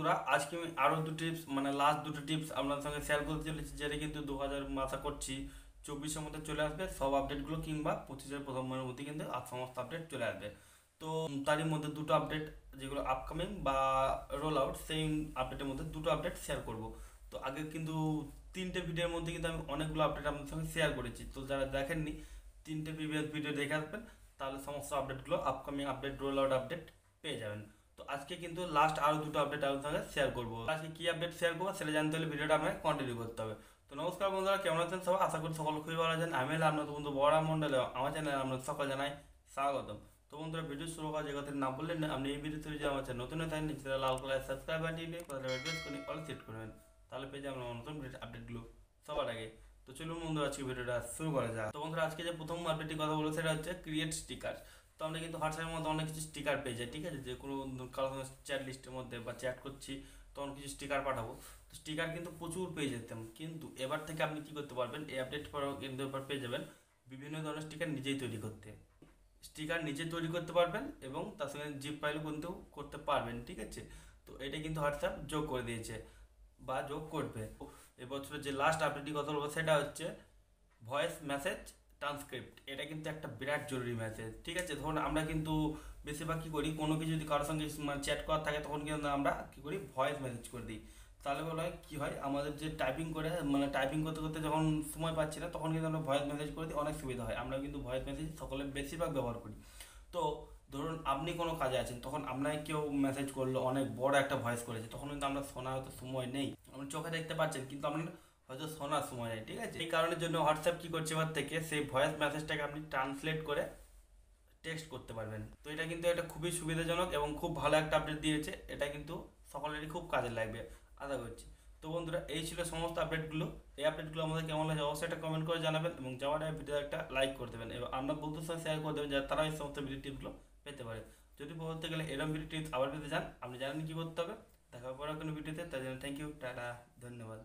বন্ধুরা, আজকে আমি আরও দুটো টিপস মানে লাস্ট দুটো টিপস আপনার সঙ্গে শেয়ার করতে চলেছি, যেটা কিন্তু 2000 আশা করছি 24-এর মধ্যে চলে আসবে সব আপডেটগুলো, কিংবা 25-এর প্রথম মাসের মধ্যে কিন্তু সমস্ত আপডেট চলে আসবে। তো তারই মধ্যে দুটো আপডেট যেগুলো আপকামিং বা রোল আউট, সেই আপডেটের মধ্যে দুটো আপডেট শেয়ার করব। তো আগে কিন্তু তিনটে ভিডিওর মধ্যে কিন্তু আমি অনেকগুলো আপডেট আপনার সঙ্গে শেয়ার করেছি। তো যারা দেখেননি, তিনটে প্রিভিয়াস ভিডিও দেখে আসবেন, তাহলে সমস্ত আপডেটগুলো upcoming update roll out update পেয়ে যাবেন। তো আজকে কিন্তু লাস্ট আরও দুটো আপডেট আপনার সঙ্গে শেয়ার করবো। আজকে কী আপডেট শেয়ার করবো সেটা জানতে হলে ভিডিওটা আপনাকে কন্টিনিউ করতে হবে। তো নমস্কার বন্ধুরা, কেমন আছেন সবাই? আশা করি সকল খুবই ভালো আছেন। আমি হলে আপনার বন্ধু বড়া মন্ডলে আমার চ্যানেলে আপনার সকল জানাই স্বাগতম। তো বন্ধুরা, ভিডিও শুরু করার জায়গা থেকে না বললেন না, আপনি এই ভিডিও তৈরি যে আমার চ্যানেল নতুন হয়ে থাকেন, নিচে লাল কালার সাবস্ক্রাইব বাটন নিয়ে কথাটা প্রেস করে অল সেট করবেন, তাহলে পেয়ে যাবেন আমার নতুন আপডেটগুলো সবার আগে। তো চলুন বন্ধুরা, আজকে ভিডিওটা শুরু করা যাক। তো বন্ধুরা, আজকে যে প্রথম আপডেটটি কথা বলবো সেটা হচ্ছে ক্রিয়েট স্টিকার। তো আমরা কিন্তু হোয়াটসঅ্যাপের মধ্যে অনেক কিছু স্টিকার পেয়ে যাই, ঠিক আছে? যে কোনো কারো সঙ্গে চ্যাট লিস্টের মধ্যে বা চ্যাট করছি, তখন কিছু স্টিকার পাঠাবো। তো স্টিকার কিন্তু প্রচুর পেয়ে যেতাম, কিন্তু এবার থেকে আপনি কি করতে পারবেন, এই আপডেট পরেও কিন্তু এবার পেয়ে যাবেন বিভিন্ন ধরনের স্টিকার নিজেই তৈরি করতে। স্টিকার নিজে তৈরি করতে পারবেন এবং তার সঙ্গে জিপ ফাইলও কিন্তু করতে পারবেন, ঠিক আছে? তো এটা কিন্তু হোয়াটসঅ্যাপ যোগ করে দিয়েছে বা যোগ করবে। এবছরের যে লাস্ট আপডেটটি কথা বলবো সেটা হচ্ছে ভয়েস মেসেজ ট্রান্সক্রিপ্ট। এটা কিন্তু একটা বিরাট জরুরি মেসেজ, ঠিক আছে? ধরুন আমরা কিন্তু বেশিরভাগ কী করি, কোনো কিছু যদি কারোর সঙ্গে মানে চ্যাট করার থাকে, তখন কিন্তু আমরা কী করি, ভয়েস মেসেজ করে দিই। তাহলে বলা হয় কী হয়, আমাদের যে টাইপিং করে মানে টাইপিং করতে করতে যখন সময় পাচ্ছি না, তখন কিন্তু আমরা ভয়েস মেসেজ করে দিই, অনেক সুবিধা হয়। আমরা কিন্তু ভয়েস মেসেজ সকলে বেশিরভাগ ব্যবহার করি। তো ধরুন আপনি কোনো কাজে আছেন, তখন আপনাকে কেউ মেসেজ করলো, অনেক বড় একটা ভয়েস করেছে, তখন কিন্তু আমরা শোনার হয়তো সময় নেই, আপনি চোখে দেখতে পাচ্ছেন কিন্তু আপনার হয়তো শোনার সময় নেই, ঠিক আছে? এই কারণের জন্য হোয়াটসঅ্যাপ কী করছে, এবার থেকে সেই ভয়েস মেসেজটাকে আপনি ট্রান্সলেট করে টেক্সট করতে পারবেন। তো এটা কিন্তু একটা খুবই সুবিধাজনক এবং খুব ভালো একটা আপডেট দিয়েছে। এটা কিন্তু সকলেরই খুব কাজে লাগবে আশা করছি। তো বন্ধুরা, এই ছিল সমস্ত আপডেটগুলো। এই আপডেটগুলো আমাদের কেমন লাগে অবশ্যই একটা কমেন্ট করে জানাবেন, এবং যাওয়ার আগে ভিডিও একটা লাইক করে দেবেন, এবং আপনার বন্ধুদের সাথে শেয়ার করে দেবেন, যাতে তারা এই সমস্ত ভিডিও টিপসগুলো পেতে পারে। যদি বলতে গেলে এরকম ভিডিও টিপস আবার পেতে চান, আপনি জানেন কী করতে হবে। দেখা পরে কোনো ভিডিওতে, তার জন্য থ্যাংক ইউ, টাটা, ধন্যবাদ।